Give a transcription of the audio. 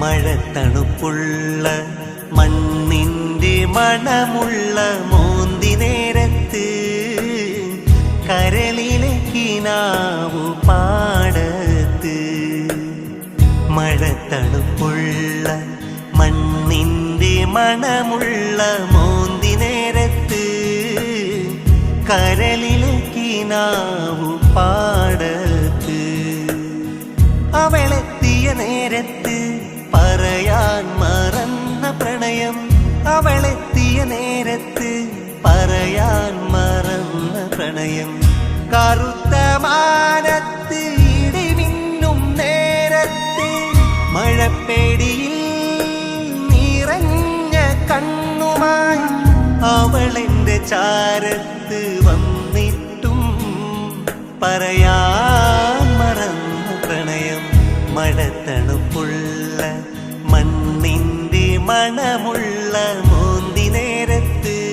മഴത്തണുപ്പുള്ള മണ്ണിൻ്റെ മണമുള്ള മോന്തി നേരത്ത് കരളിലെ കിനാവു പാടത്ത്. മഴത്തണുപ്പുള്ള മണ്ണിൻ്റെ മണമുള്ള മോന്തി നേരത്ത് കരളിലെ കിനാവു പാടത്ത്. അവളെത്തിയ നേരത്ത് പറയാൻ മറന്ന പ്രണയം. അവളെത്തിയ നേരത്ത് പറയാൻ മറന്ന പ്രണയം. കറുത്ത മാനത്ത് ഇടിമിന്നും നേരത്ത് മഴപ്പേടിയിൽ നിറഞ്ഞ കണ്ണുമായി അവളെന്റെ ചാരത്ത് വന്നിട്ടും പറയാൻ മറന്ന പ്രണയം. മഴത്തണുപ്പുള്ള മണ്ണിൻ്റെ മണമുള്ള